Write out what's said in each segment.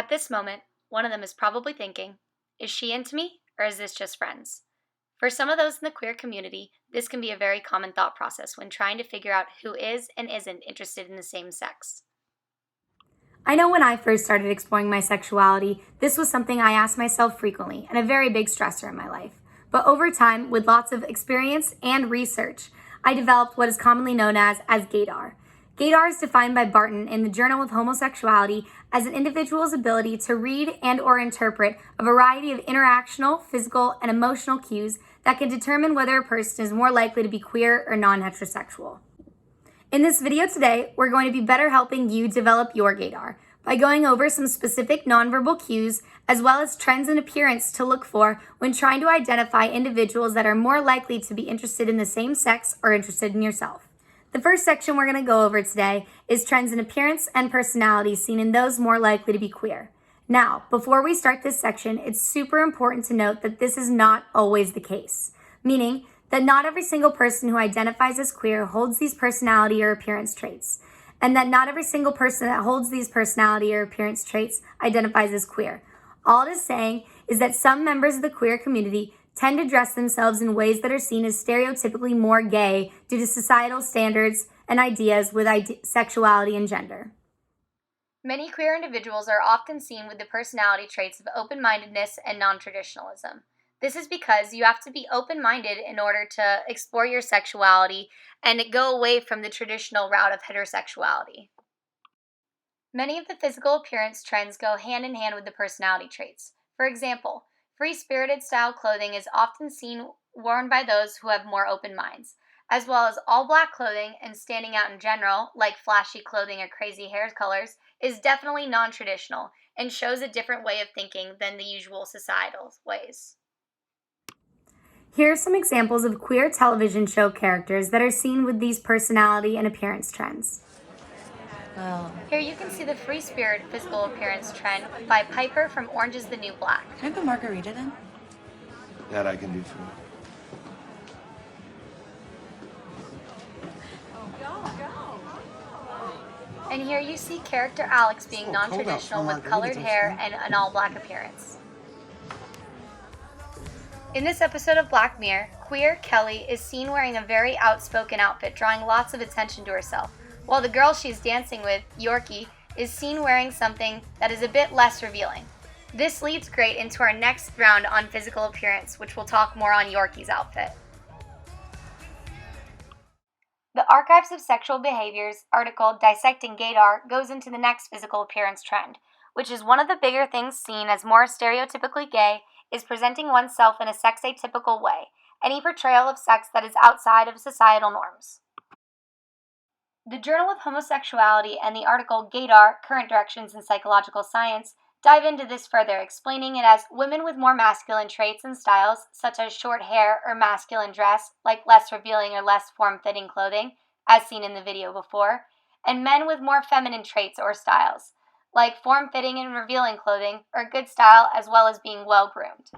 At this moment, one of them is probably thinking, is she into me, or is this just friends? For some of those in the queer community, this can be a very common thought process when trying to figure out who is and isn't interested in the same sex. I know when I first started exploring my sexuality, this was something I asked myself frequently and a very big stressor in my life. But over time, with lots of experience and research, I developed what is commonly known as Gaydar. Gaydar is defined by Barton in the Journal of Homosexuality as an individual's ability to read and or interpret a variety of interactional, physical, and emotional cues that can determine whether a person is more likely to be queer or non-heterosexual. In this video today, we're going to be better helping you develop your gaydar by going over some specific nonverbal cues as well as trends in appearance to look for when trying to identify individuals that are more likely to be interested in the same sex or interested in yourself. The first section we're going to go over today is trends in appearance and personality seen in those more likely to be queer. Now, before we start this section, it's super important to note that this is not always the case, meaning that not every single person who identifies as queer holds these personality or appearance traits, and that not every single person that holds these personality or appearance traits identifies as queer. All it is saying is that some members of the queer community tend to dress themselves in ways that are seen as stereotypically more gay due to societal standards and ideas with sexuality and gender. Many queer individuals are often seen with the personality traits of open-mindedness and non-traditionalism. This is because you have to be open-minded in order to explore your sexuality and go away from the traditional route of heterosexuality. Many of the physical appearance trends go hand in hand with the personality traits. For example, free-spirited style clothing is often seen worn by those who have more open minds, as well as all black clothing and standing out in general, like flashy clothing or crazy hair colors, is definitely non-traditional and shows a different way of thinking than the usual societal ways. Here are some examples of queer television show characters that are seen with these personality and appearance trends. Here you can see the free spirit physical appearance trend by Piper from Orange is the New Black. Can I have a margarita then? That I can do for you. And here you see character Alex being non-traditional with colored hair and an all-black appearance. In this episode of Black Mirror, queer Kelly is seen wearing a very outspoken outfit, drawing lots of attention to herself, while the girl she's dancing with, Yorkie, is seen wearing something that is a bit less revealing. This leads great into our next round on physical appearance, which will talk more on Yorkie's outfit. The Archives of Sexual Behaviors article Dissecting Gaydar goes into the next physical appearance trend, which is one of the bigger things seen as more stereotypically gay is presenting oneself in a sex-atypical way, any portrayal of sex that is outside of societal norms. The Journal of Homosexuality and the article Gaydar, Current Directions in Psychological Science, dive into this further, explaining it as women with more masculine traits and styles, such as short hair or masculine dress, like less revealing or less form-fitting clothing, as seen in the video before, and men with more feminine traits or styles, like form-fitting and revealing clothing, or good style as well as being well-groomed.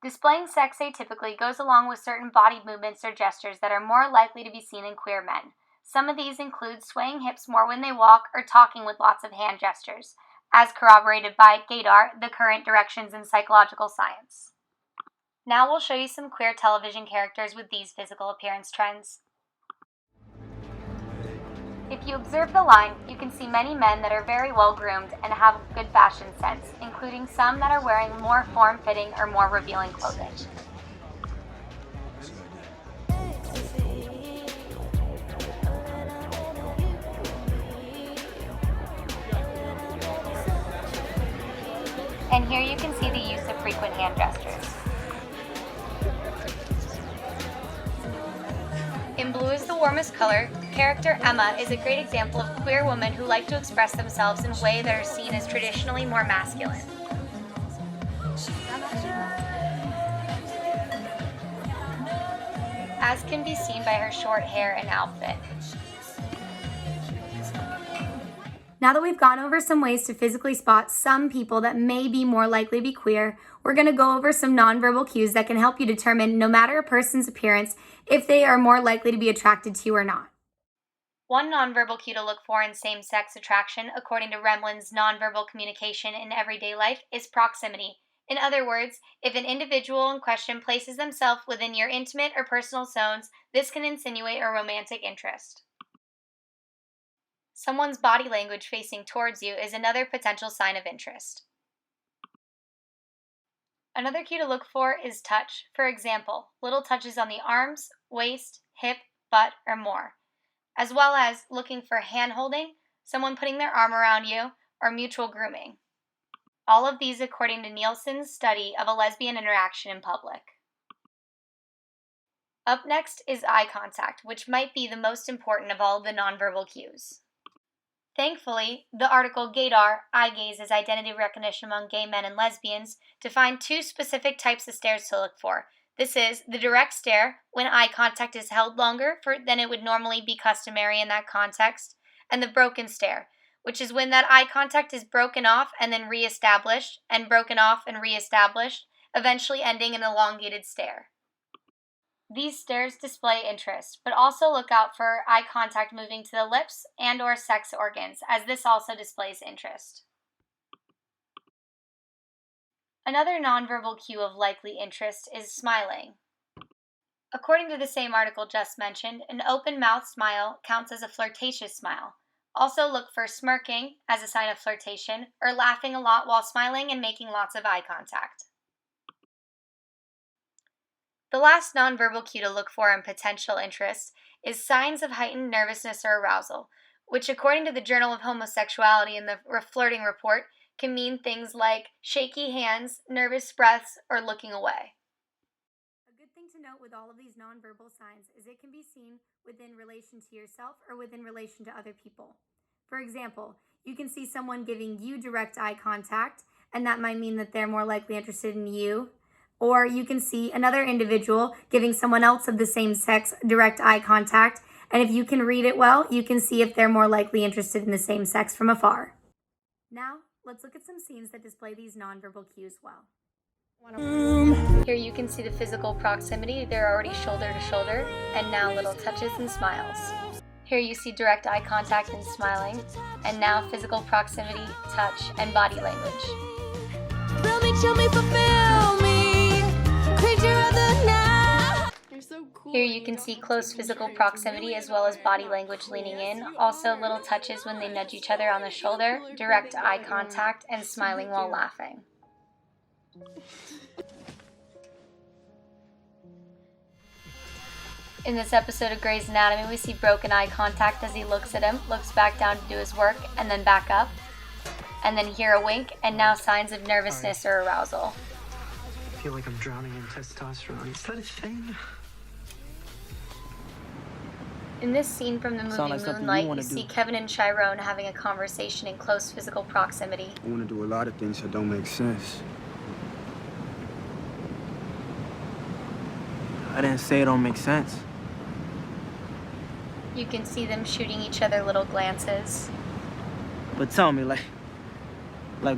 Displaying sex atypically goes along with certain body movements or gestures that are more likely to be seen in queer men. Some of these include swaying hips more when they walk or talking with lots of hand gestures, as corroborated by Gaydar, the Current Directions in Psychological Science. Now we'll show you some queer television characters with these physical appearance trends. If you observe the line, you can see many men that are very well groomed and have good fashion sense, including some that are wearing more form-fitting or more revealing clothing. And here you can see the use of frequent hand gestures. In blue is the warmest color, character Emma is a great example of queer women who like to express themselves in ways that are seen as traditionally more masculine. As can be seen by her short hair and outfit. Now that we've gone over some ways to physically spot some people that may be more likely to be queer, we're going to go over some nonverbal cues that can help you determine, no matter a person's appearance, if they are more likely to be attracted to you or not. One nonverbal cue to look for in same-sex attraction, according to Remlin's Nonverbal Communication in Everyday Life, is proximity. In other words, if an individual in question places themselves within your intimate or personal zones, this can insinuate a romantic interest. Someone's body language facing towards you is another potential sign of interest. Another cue to look for is touch. For example, little touches on the arms, waist, hip, butt, or more, as well as looking for hand-holding, someone putting their arm around you, or mutual grooming. All of these according to Nielsen's study of a lesbian interaction in public. Up next is eye contact, which might be the most important of all of the nonverbal cues. Thankfully, the article Gaydar, Eye Gaze as Identity Recognition Among Gay Men and Lesbians, defined two specific types of stares to look for. This is the direct stare, when eye contact is held longer than it would normally be customary in that context, and the broken stare, which is when that eye contact is broken off and then reestablished, and broken off and reestablished, eventually ending in an elongated stare. These stares display interest, but also look out for eye contact moving to the lips and/or sex organs, as this also displays interest. Another nonverbal cue of likely interest is smiling. According to the same article just mentioned, an open-mouthed smile counts as a flirtatious smile. Also look for smirking as a sign of flirtation, or laughing a lot while smiling and making lots of eye contact. The last nonverbal cue to look for in potential interest is signs of heightened nervousness or arousal, which according to the Journal of Homosexuality and the Flirting Report can mean things like shaky hands, nervous breaths, or looking away. A good thing to note with all of these nonverbal signs is it can be seen within relation to yourself or within relation to other people. For example, you can see someone giving you direct eye contact, and that might mean that they're more likely interested in you. Or you can see another individual giving someone else of the same sex direct eye contact, and if you can read it well, you can see if they're more likely interested in the same sex from afar. Now, let's look at some scenes that display these nonverbal cues well. Here you can see the physical proximity. They're already shoulder to shoulder, and now little touches and smiles. Here you see direct eye contact and smiling, and now physical proximity, touch, and body language. Thrill me, chill me, fulfill me. Creature of the night. You're so cool. Here you can see close physical proximity as well as body language leaning in, also little touches when they nudge each other on the shoulder, direct eye contact, and smiling while laughing. In this episode of Grey's Anatomy, we see broken eye contact as he looks at him, looks back down to do his work, and then back up. And then here a wink, and now signs of nervousness or arousal. I feel like I'm drowning in testosterone. Is that a thing? In this scene from the movie Moonlight, you see Kevin and Chiron having a conversation in close physical proximity. I want to do a lot of things that don't make sense. I didn't say it don't make sense. You can see them shooting each other little glances. But tell me, like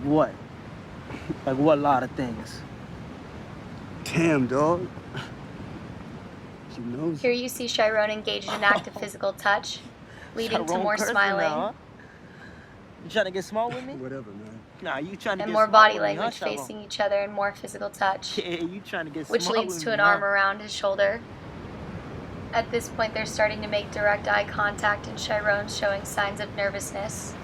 what? Like what lot of things? Damn, dog. You know. Here you see Chiron engaged in an active physical touch, leading to more smiling. Now, huh? You trying to get small with me? Whatever, man. Nah, you trying to and get more small body with me, language huh, facing each other and more physical touch, Yeah, you trying to get which small leads with to me, an huh? arm around his shoulder. At this point, they're starting to make direct eye contact, and Chiron's showing signs of nervousness.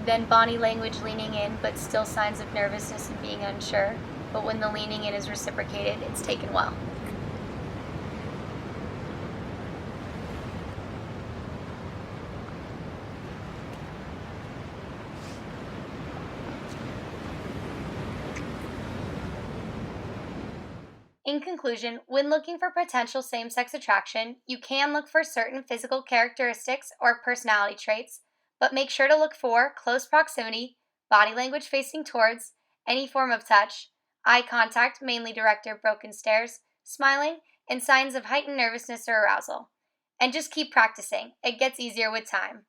Then body language leaning in, but still signs of nervousness and being unsure. But when the leaning in is reciprocated, it's taken well. In conclusion, when looking for potential same-sex attraction, you can look for certain physical characteristics or personality traits, but make sure to look for close proximity, body language facing towards, any form of touch, eye contact, mainly direct or broken stares, smiling, and signs of heightened nervousness or arousal. And just keep practicing. It gets easier with time.